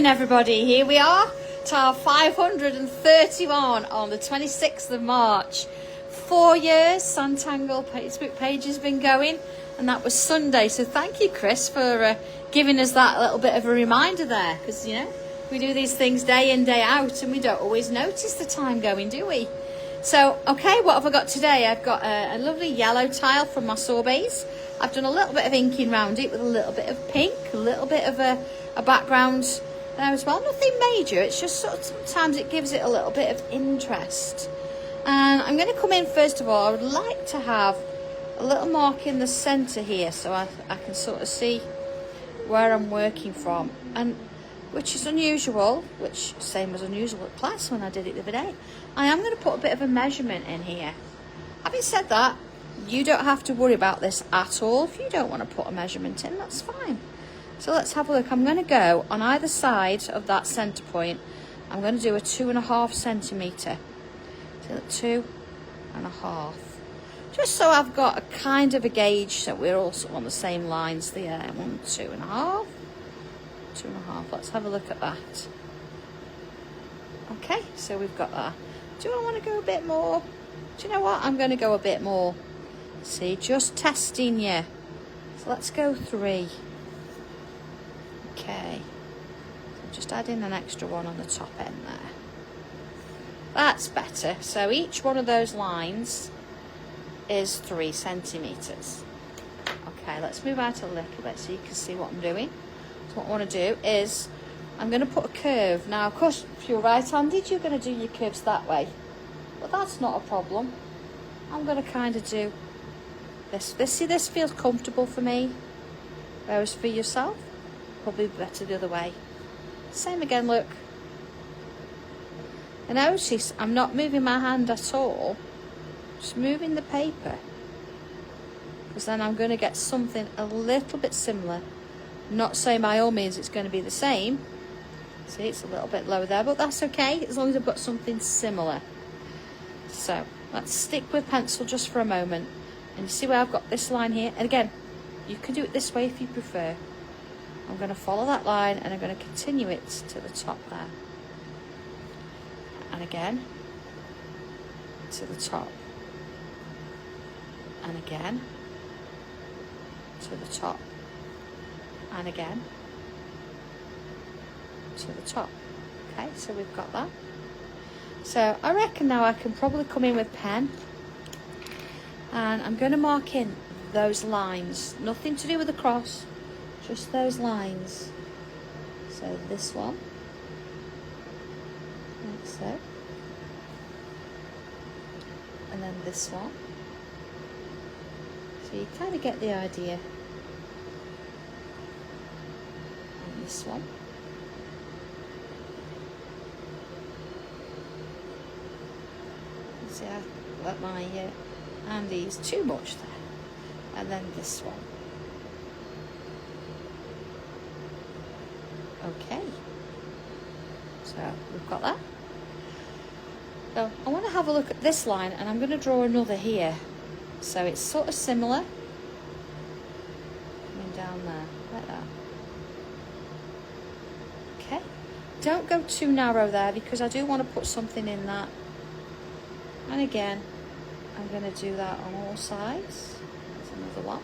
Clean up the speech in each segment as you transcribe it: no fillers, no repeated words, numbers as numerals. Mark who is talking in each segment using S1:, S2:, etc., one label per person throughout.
S1: everybody, here we are, tile 531 on the 26th of March. 4 years Sanntangle Facebook page has been going, and that was Sunday, so thank you, Chris, for giving us that little bit of a reminder there, because you know we do these things day in, day out, and we don't always notice the time going, do we? So okay, what have I got today? I've got a lovely yellow tile from my sorbets. I've done a little bit of inking around it with a little bit of pink, a little bit of a background there as well. Nothing major, it's just sort of sometimes it gives it a little bit of interest. And I'm going to come in first of all. I would like to have a little mark in the centre here so I can sort of see where I'm working from, and which is unusual, which same as unusual at class when I did it the other day. I am going to put a bit of a measurement in here. Having said that, you don't have to worry about this at all. If you don't want to put a measurement in, that's fine. So let's have a look. I'm going to go on either side of that centre point. I'm going to do a 2.5 centimetre. So 2.5. Just so I've got a kind of a gauge so we're also on the same lines there. 1, 2.5. 2.5. Let's have a look at that. Okay, so we've got that. Do I want to go a bit more? Do you know what? I'm going to go a bit more. See, just testing you. So let's go 3. Okay. So just add in an extra one on the top end there. That's better. So each one of those lines is 3 centimetres. Okay, let's move out a little bit so you can see what I'm doing. So what I want to do is I'm going to put a curve. Now, of course, if you're right-handed, you're going to do your curves that way. But that's not a problem. I'm going to kind of do this. See, this feels comfortable for me. Whereas for yourself, probably better the other way. Same again, look. And notice I'm not moving my hand at all. Just moving the paper. Because then I'm going to get something a little bit similar. Not saying by all means it's going to be the same. See, it's a little bit low there, but that's okay as long as I've got something similar. So let's stick with pencil just for a moment. And you see where I've got this line here? And again, you can do it this way if you prefer. I'm going to follow that line and I'm going to continue it to the top there. And again, to the top. And again, to the top. And again, to the top. Okay, so we've got that. So I reckon now I can probably come in with pen. And I'm going to mark in those lines. Nothing to do with the cross, just those lines. So this one, like so. And then this one. So you kind of get the idea. And this one. See, I let my handies too much there. And then this one. Okay. So we've got that. So I want to have a look at this line, and I'm going to draw another here. So it's sort of similar. Coming down there, like that. Okay. Don't go too narrow there because I do want to put something in that. And again, I'm going to do that on all sides. There's another one.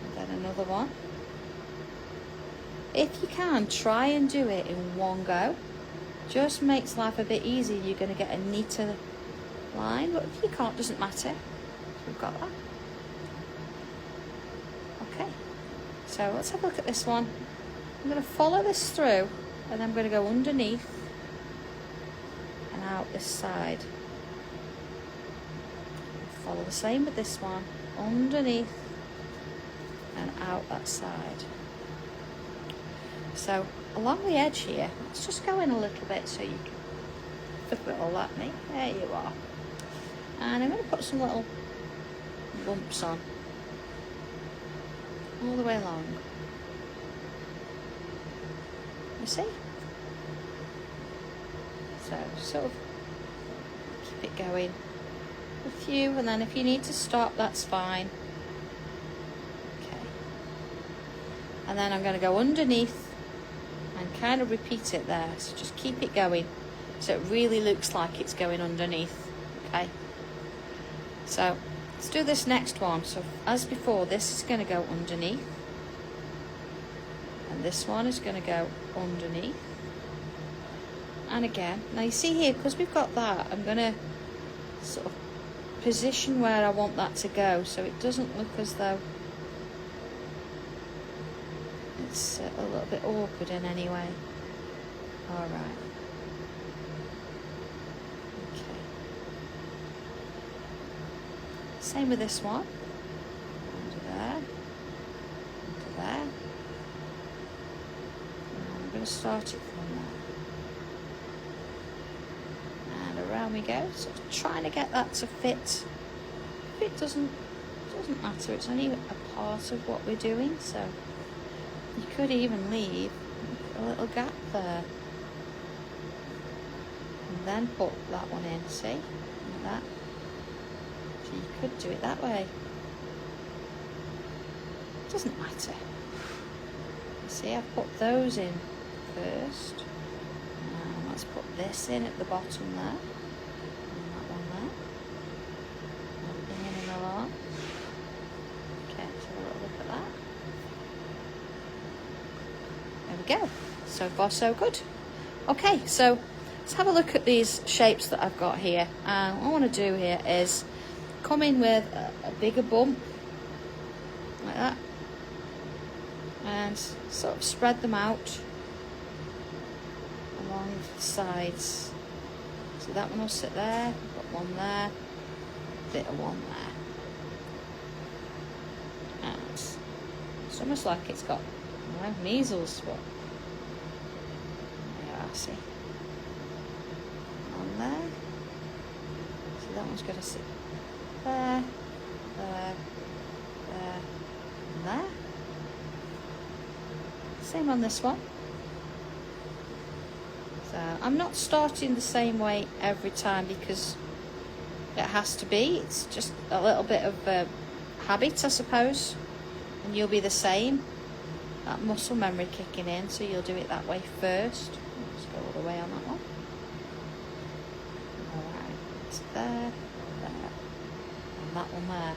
S1: And then another one. If you can, try and do it in one go. Just makes life a bit easier. You're going to get a neater line, but if you can't, doesn't matter. We've got that. Okay, so let's have a look at this one. I'm going to follow this through, and I'm going to go underneath and out this side. Follow the same with this one, underneath and out that side. So along the edge here, let's just go in a little bit so you can flip it all at me. There you are. And I'm going to put some little bumps on all the way along. You see? So sort of keep it going. A few, and then if you need to stop, that's fine. Okay. And then I'm going to go underneath kind of repeat it there. So just keep it going so it really looks like it's going underneath. Okay, so let's do this next one. So as before, this is going to go underneath, and this one is going to go underneath, and again. Now you see here, because we've got that, I'm going to sort of position where I want that to go so it doesn't look as though it's a little bit awkward in any way. All right. Okay. Same with this one. Under there. Under there. And I'm going to start it from there. And around we go. So trying to get that to fit. If it doesn't matter. It's only a part of what we're doing. So you could even leave a little gap there. And then put that one in, see? Like that. So you could do it that way. It doesn't matter. You see, I've put those in first. Now let's put this in at the bottom there. And that one there. And in and along. Okay, so have a little look at that. There we go. So far so good. Okay, so let's have a look at these shapes that I've got here. And what I want to do here is come in with a bigger bump like that and sort of spread them out along the sides. So that one will sit there, got one there, bit of one there. And it's almost like it's got measles, but yeah, I see. On there. So that one's going to sit there, there, there, and there. Same on this one. So I'm not starting the same way every time because it has to be. It's just a little bit of habit, I suppose, and you'll be the same. That muscle memory kicking in, so you'll do it that way first. Let's go all the way on that one. Alright, it's there, there, and that one there.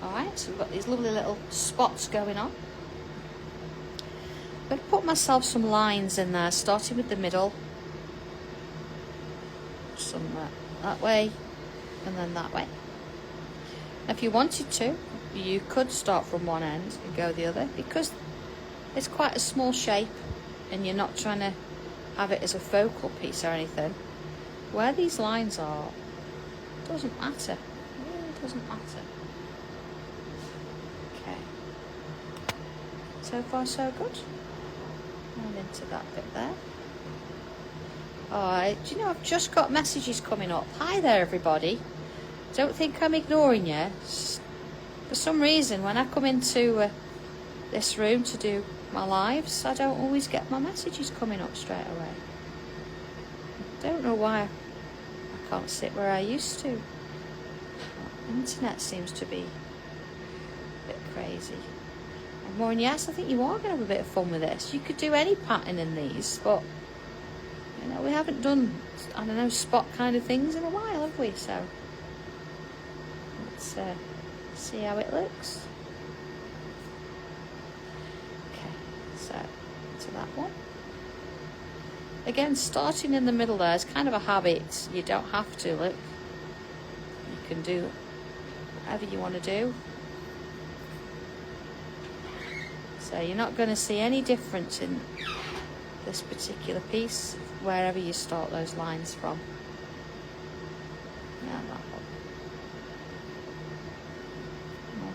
S1: Alright, so we've got these lovely little spots going on. I'm going to put myself some lines in there, starting with the middle. Some that way, and then that way. Now, if you wanted to, you could start from one end and go the other, because it's quite a small shape and you're not trying to have it as a focal piece or anything. Where these lines are doesn't matter. It really doesn't matter. Okay. So far so good. And into that bit there. Alright, do you know I've just got messages coming up. Hi there everybody. Don't think I'm ignoring you. For some reason when I come into this room to do my lives, I don't always get my messages coming up straight away. I don't know why I can't sit where I used to. The internet seems to be a bit crazy. And Maureen, yes, I think you are going to have a bit of fun with this. You could do any pattern in these, but you know, we haven't done, I don't know, spot kind of things in a while, have we? So let's see how it looks. So, to that one. Again, starting in the middle there is kind of a habit. You don't have to, look. You can do whatever you want to do. So you're not going to see any difference in this particular piece, wherever you start those lines from. Yeah, that one.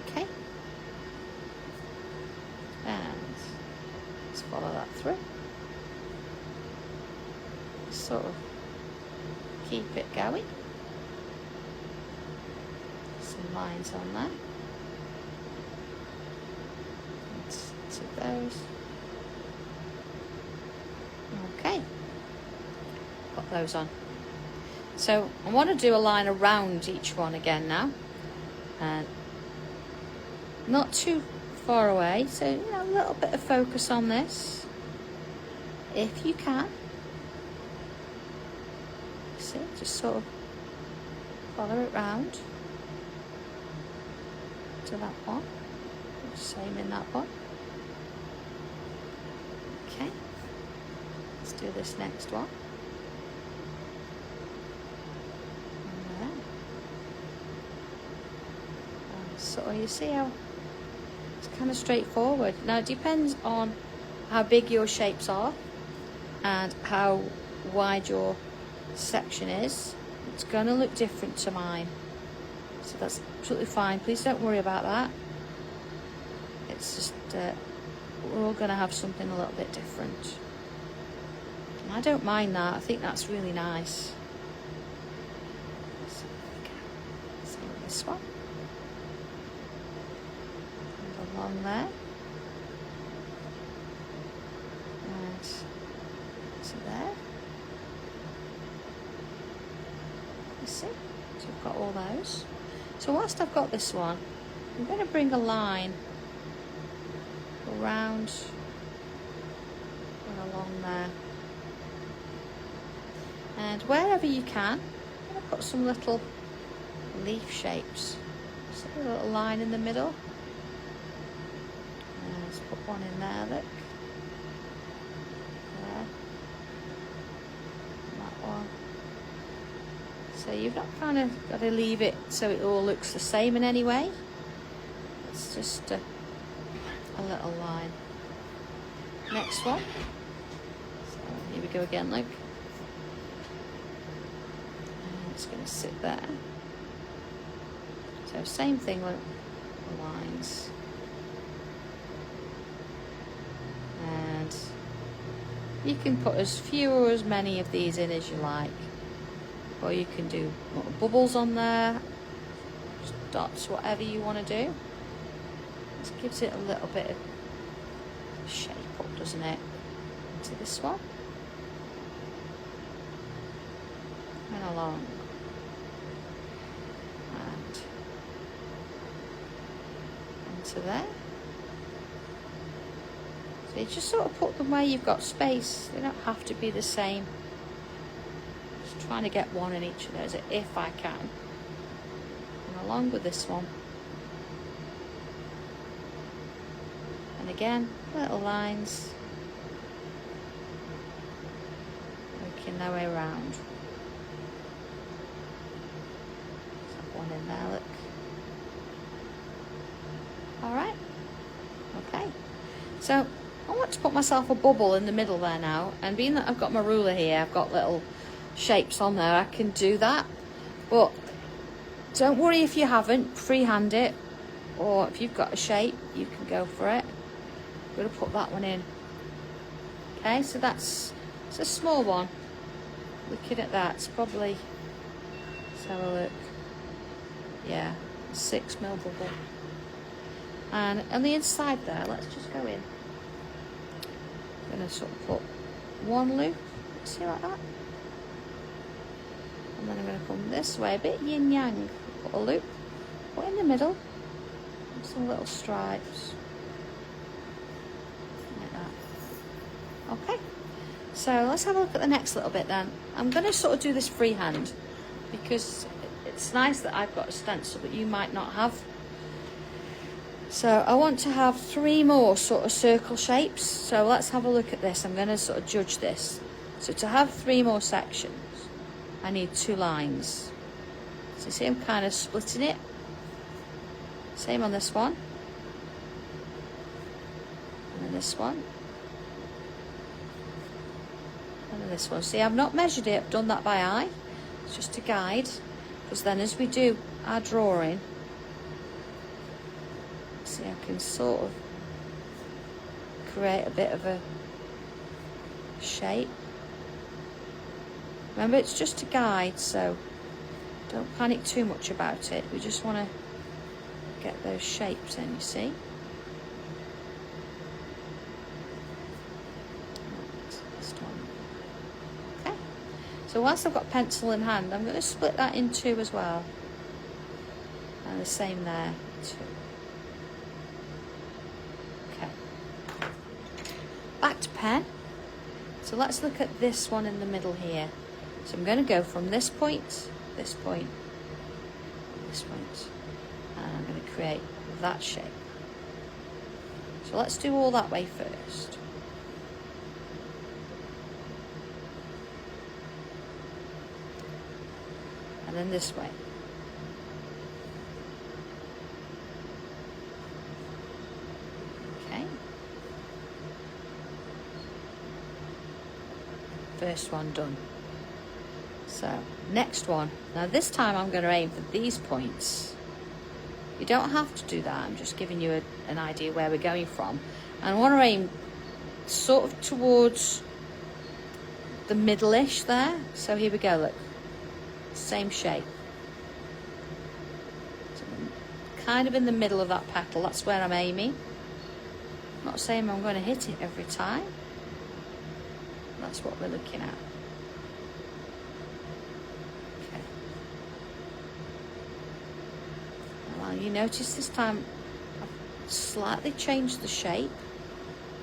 S1: Okay. And let's follow that through. Sort of keep it going. Some lines on there. Let's do those. Okay. Got those on. So I want to do a line around each one again now. And not too far away, so you know, a little bit of focus on this. if you can. See, just sort of follow it round to that one. Same in that one. Okay, let's do this next one. And there. And so you see how it's kind of straightforward. Now it depends on how big your shapes are and how wide your section is. It's going to look different to mine, so that's absolutely fine. Please don't worry about that. It's just we're all going to have something a little bit different. And I don't mind that. I think that's really nice. Same with this one. And along there. And to there. You see? So I've got all those. So whilst I've got this one, I'm going to bring a line around and along there, and wherever you can, I'm going to put some little leaf shapes. So a little line in the middle. Let's put one in there, look. There. And that one. So you've not kind of got to leave it so it all looks the same in any way. It's just a little line. Next one. So here we go again, look. And it's going to sit there. So same thing, look, lines. And you can put as few or as many of these in as you like. Or you can do little bubbles on there, just dots, whatever you want to do. Just gives it a little bit of shape up, doesn't it? To this one. And along. And into there. So you just sort of put them where you've got space. They don't have to be the same. Just trying to get one in each of those if I can. And along with this one. And again, little lines, working their way around. There's one in there, look. Alright, okay. So I want to put myself a bubble in the middle there now, and being that I've got my ruler here, I've got little shapes on there, I can do that. But don't worry if you haven't, freehand it, or if you've got a shape, you can go for it. I'm going to put that one in. Okay, so it's a small one. Looking at that, it's probably, let's have a look. Yeah, 6 mil bubble. And on the inside there, let's just go in. I'm going to sort of put one loop, see like that. And then I'm going to come this way, a bit yin yang. Put a loop, put in the middle, and some little stripes. Okay, so let's have a look at the next little bit then. I'm going to sort of do this freehand because it's nice that I've got a stencil but you might not have. So I want to have 3 more sort of circle shapes. So let's have a look at this. I'm going to sort of judge this. So to have 3 more sections, I need 2 lines. So you see I'm kind of splitting it. Same on this one. And then this one. And this one. See, I've not measured it, I've done that by eye. It's just a guide. Because then as we do our drawing, see, I can sort of create a bit of a shape. Remember, it's just a guide, so don't panic too much about it. We just want to get those shapes in, you see. So whilst I've got pencil in hand, I'm going to split that in 2 as well. And the same there, 2. Okay. Back to pen. So let's look at this one in the middle here. So I'm going to go from this point, this point, this point, and I'm going to create that shape. So let's do all that way first. And then this way. Okay. First one done. So next one. Now this time I'm going to aim for these points. You don't have to do that. I'm just giving you an idea where we're going from. And I want to aim sort of towards the middle-ish there. So here we go, look. Same shape. So kind of in the middle of that petal. That's where I'm aiming. I'm not saying I'm going to hit it every time. That's what we're looking at. Okay. Well, you notice this time I've slightly changed the shape.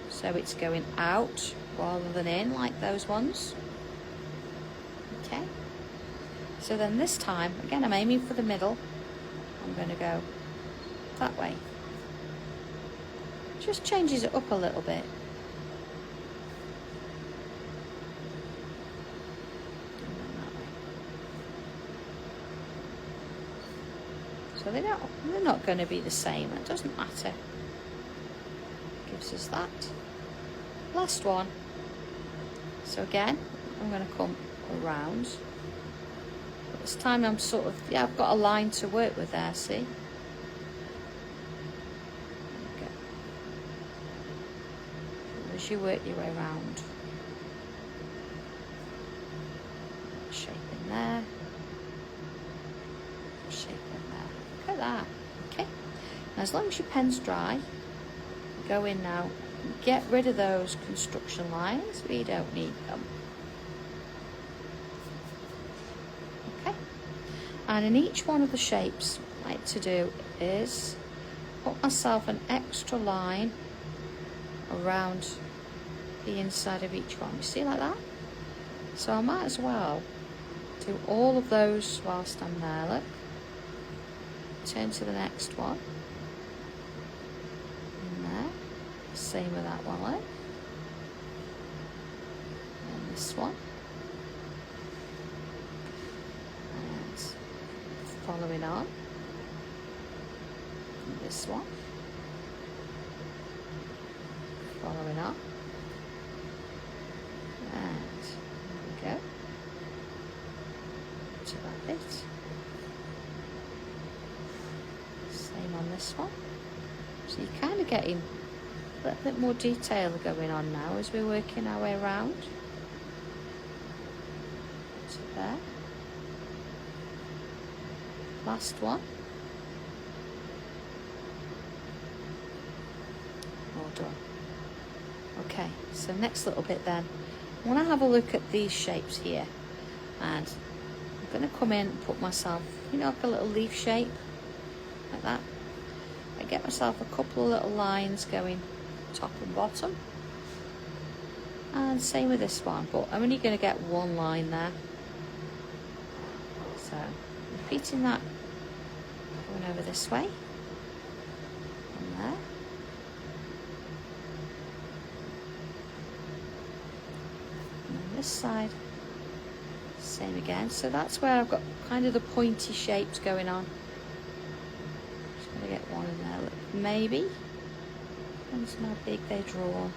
S1: So it's going out rather than in like those ones. Okay. So then this time, again, I'm aiming for the middle. I'm going to go that way. Just changes it up a little bit. And then that way. So they're not going to be the same. It doesn't matter. Gives us that. Last one. So again, I'm going to come around. This time I'm sort of, yeah, I've got a line to work with there, see? There you go. As you work your way around. Shape in there. Shape in there. Look at that. Okay. Now as long as your pen's dry, go in now and get rid of those construction lines. We don't need them. And in each one of the shapes, what I like to do is put myself an extra line around the inside of each one. You see, like that? So I might as well do all of those whilst I'm there, look. Turn to the next one. In there. Same with that one, look. And this one. Following on, and this one, following on, and there we go, to that bit, same on this one. So you're kind of getting a little bit more detail going on now as we're working our way around, to there. Last one. All done. Okay, so next little bit then. I want to have a look at these shapes here. And I'm going to come in and put myself, you know, like a little leaf shape. Like that. I get myself a couple of little lines going top and bottom. And same with this one, but I'm only going to get one line there. So repeating that, going over this way, and there, and then this side, same again. So that's where I've got kind of the pointy shapes going on. Just going to get one in there, look, maybe, depends on how big they draw.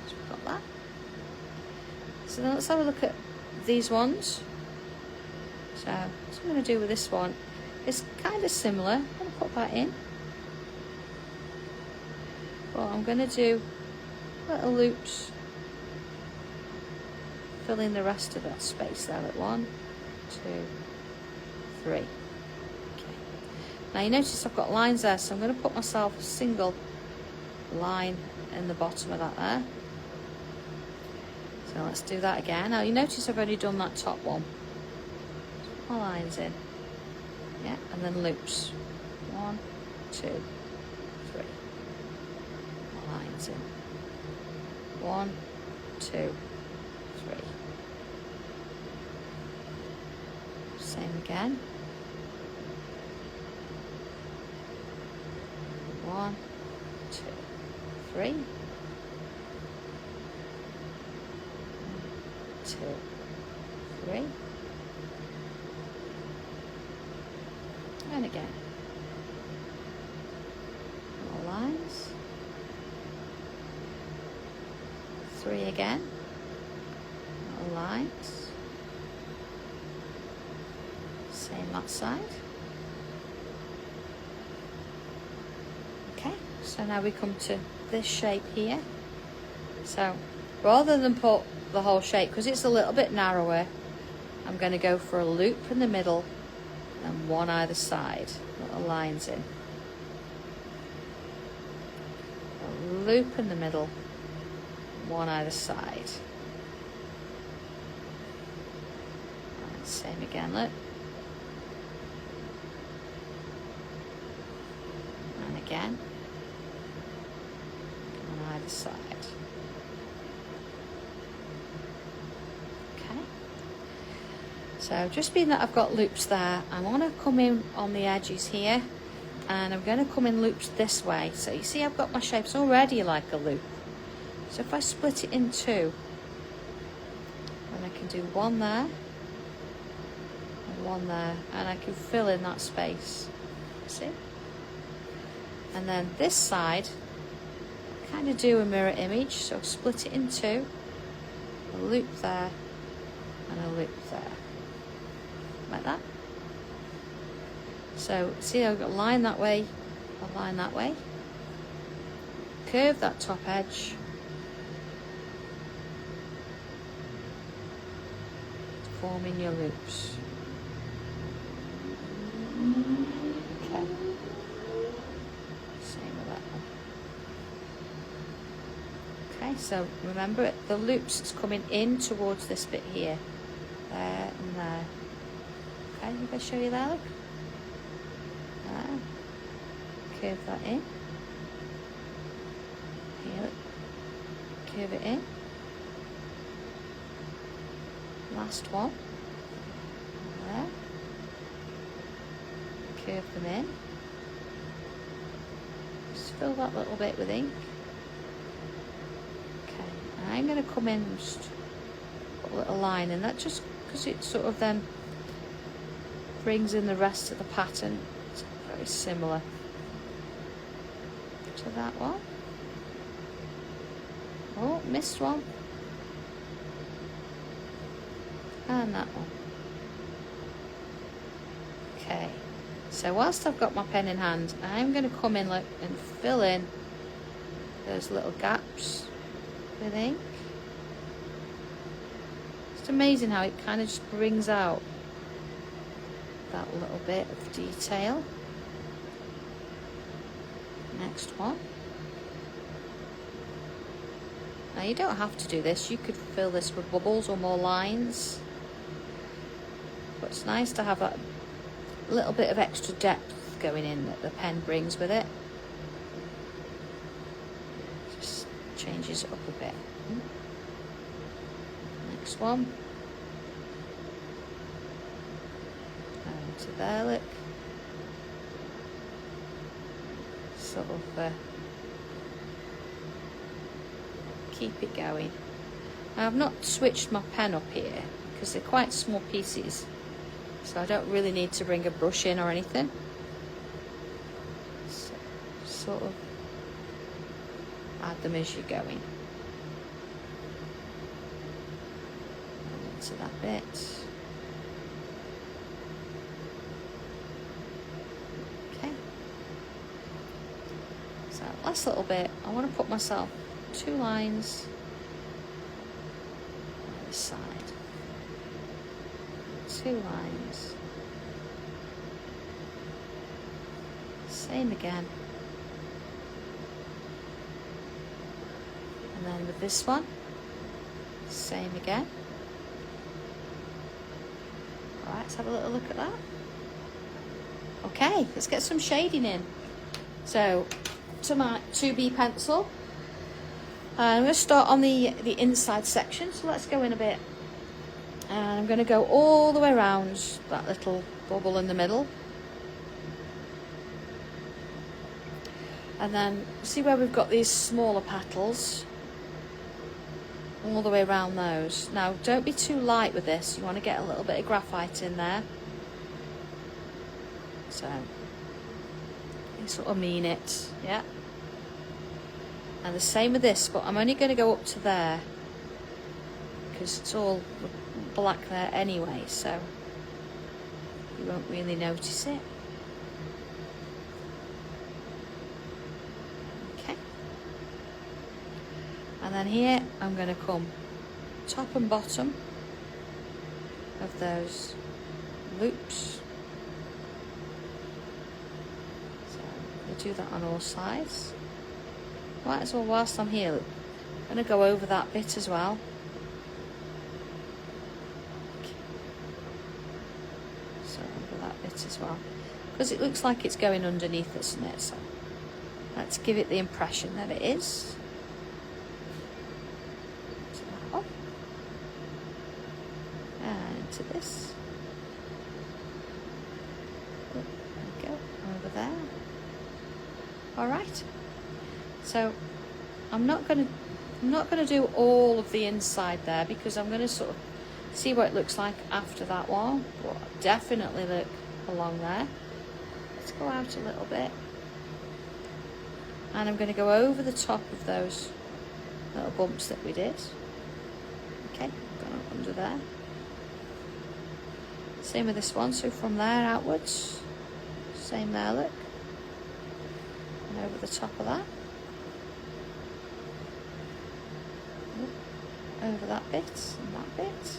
S1: So we've got that. So then let's have a look at these ones. So what I'm going to do with this one is kind of similar. I'm going to put that in. But I'm going to do little loops, fill in the rest of that space there at 1, 2, 3. Okay. Now you notice I've got lines there, so I'm going to put myself a single line in the bottom of that there. So let's do that again. Now you notice I've only done that top one. Put my lines in. Yeah, and then loops. 1, 2, 3. lines in. 1, 2, 3. Same again. 1, 2, 3. 2, 3. And again. More lines. 3 again. More lines. Same that side. Okay, so now we come to this shape here. So rather than put the whole shape, because it's a little bit narrower, I'm going to go for a loop in the middle and one either side. Little lines in. A loop in the middle, one either side. And same again, look. And again. On either side. So just being that I've got loops there, I want to come in on the edges here, and I'm going to come in loops this way. So you see I've got my shapes already like a loop. So if I split it in two, then I can do one there and one there, and I can fill in that space. See? And then this side, kind of do a mirror image. So split it in two, a loop there and a loop there. Like that. So see, I've got a line that way, a line that way. Curve that top edge. Forming your loops. Okay. Same with that one. Okay, so remember the loops is coming in towards this bit here. There and there. Okay, if I show you there, look. There. Curve that in. Here, look. Curve it in. Last one. There. Curve them in. Just fill that little bit with ink. Okay, and I'm going to come in and just put a little line in that, just because it sort of then brings in the rest of the pattern. It's very similar to that one. Oh, missed one. And that one. Okay, so whilst I've got my pen in hand, I'm going to come in and fill in those little gaps with ink. It's amazing how it kind of just brings out that little bit of detail. Next one. Now you don't have to do this, you could fill this with bubbles or more lines, but it's nice to have that little bit of extra depth going in that the pen brings with it. Just changes it up a bit. Next one. To there, look. Sort of keep it going. Now, I've not switched my pen up here because they're quite small pieces, so I don't really need to bring a brush in or anything. So, sort of add them as you're going. And into that bit. Last little bit, I want to put myself 2 lines on this side, 2 lines, same again, and then with this one, same again. Alright, let's have a little look at that. Okay, let's get some shading in. So to my 2B pencil, I'm going to start on the inside section, so let's go in a bit. And I'm going to go all the way around that little bubble in the middle. And then see where we've got these smaller petals, all the way around those. Now don't be too light with this, you want to get a little bit of graphite in there. So you sort of mean it, yeah. And the same with this, but I'm only going to go up to there because it's all black there anyway, so you won't really notice it. Okay. And then here I'm going to come top and bottom of those loops. So we'll do that on all sides. Might as well, whilst I'm here, I'm going to go over that bit as well. So over that bit as well, because it looks like it's going underneath, doesn't it? So let's give it the impression that it is. To that one. And into this. Oh, there we go, over there. All right. So I'm not going to do all of the inside there because I'm going to sort of see what it looks like after that one. But definitely look along there. Let's go out a little bit, and I'm going to go over the top of those little bumps that we did. Okay, gone up under there. Same with this one. So from there outwards, same there. Look, and over the top of that. Over that bit and that bit,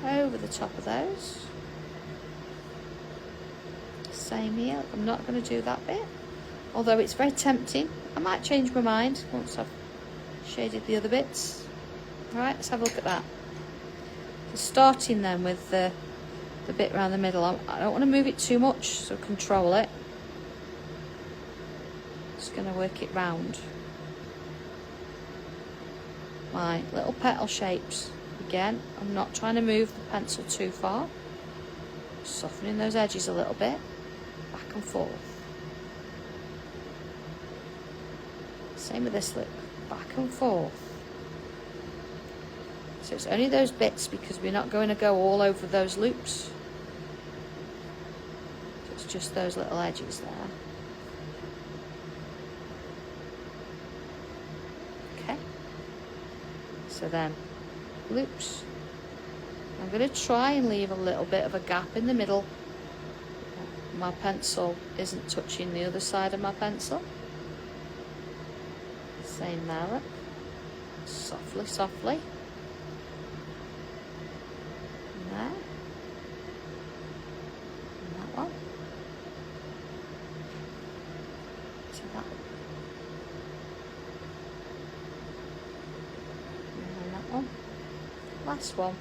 S1: over the top of those. Same here. I'm not going to do that bit, although it's very tempting. I might change my mind once I've shaded the other bits. Alright, let's have a look at that. So starting then with the bit around the middle, I don't want to move it too much, so control it. Just going to work it round. My little petal shapes. Again, I'm not trying to move the pencil too far. Softening those edges a little bit, back and forth. Same with this look, back and forth. So it's only those bits because we're not going to go all over those loops. So it's just those little edges there. So then, loops. I'm going to try and leave a little bit of a gap in the middle. My pencil isn't touching the other side of my pencil. Same there, look. Softly, softly. And there. And that one. To that one. One. Last one.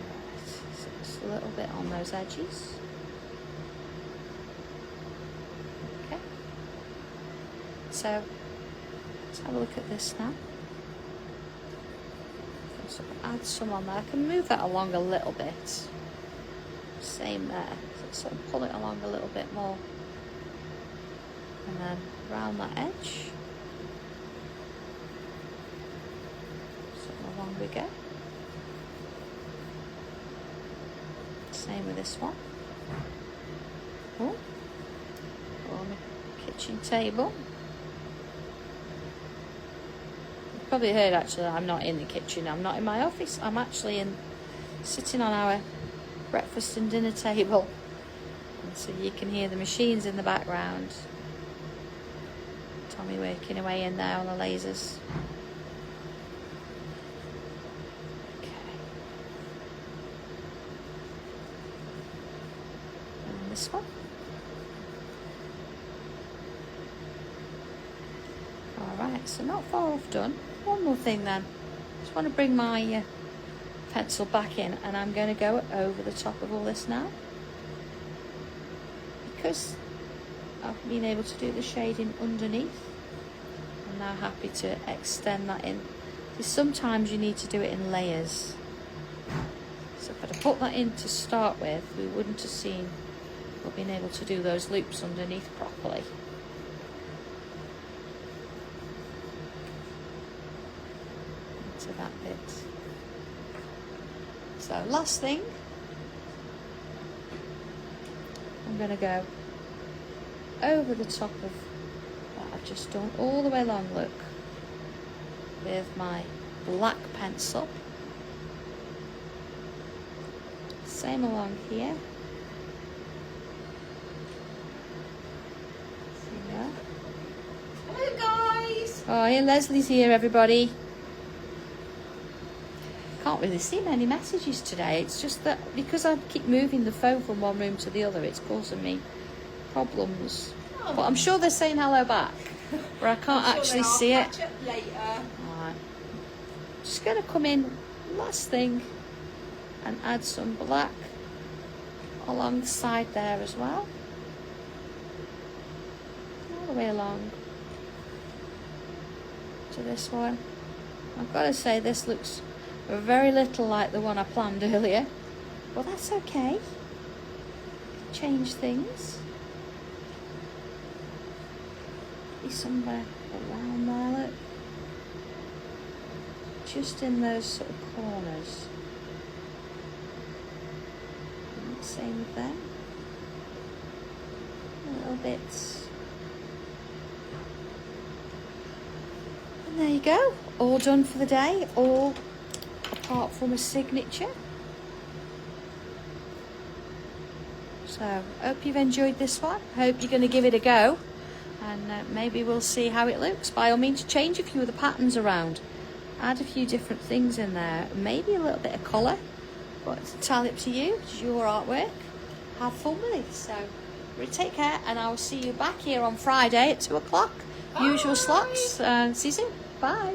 S1: Right, so just a little bit on those edges. Okay. So let's have a look at this now. So add some on there. I can move that along a little bit. Same there. So sort of pull it along a little bit more. And then round that edge. Along we go. Same with this one. Oh, on the kitchen table. You've probably heard actually I'm not in the kitchen. I'm not in my office. I'm actually sitting on our breakfast and dinner table. And so you can hear the machines in the background. Tommy working away in there on the lasers. This one. Alright, so not far off done. One more thing then. Just want to bring my pencil back in, and I'm going to go over the top of all this now. Because I've been able to do the shading underneath. I'm now happy to extend that in. Because sometimes you need to do it in layers. So if I'd have put that in to start with, we wouldn't have seen or been able to do those loops underneath properly. Into that bit. So last thing, I'm going to go over the top of what I've just done all the way along, look, with my black pencil. Same along here. Yeah.
S2: Hello guys!
S1: Oh, here, Leslie's here, everybody. Can't really see many messages today. It's just that because I keep moving the phone from one room to the other, it's causing me problems.
S2: Oh.
S1: But I'm sure they're saying hello back, but I can't actually see it.
S2: Catch up later.
S1: Alright. Just going to come in, last thing, and add some black along the side there as well. All the way along to this one. I've got to say this looks very little like the one I planned earlier, but that's okay. Change things. Be somewhere around there, look. Just in those sort of corners. And same with them. Little bits. And there you go. All done for the day. All apart from a signature. So, hope you've enjoyed this one. Hope you're going to give it a go. And maybe we'll see how it looks. By all means, change a few of the patterns around. Add a few different things in there. Maybe a little bit of colour. But it's entirely up to you. It's your artwork. Have fun with it. So, really take care. And I will see you back here on Friday at 2 o'clock. Usual slots. See you soon. Bye.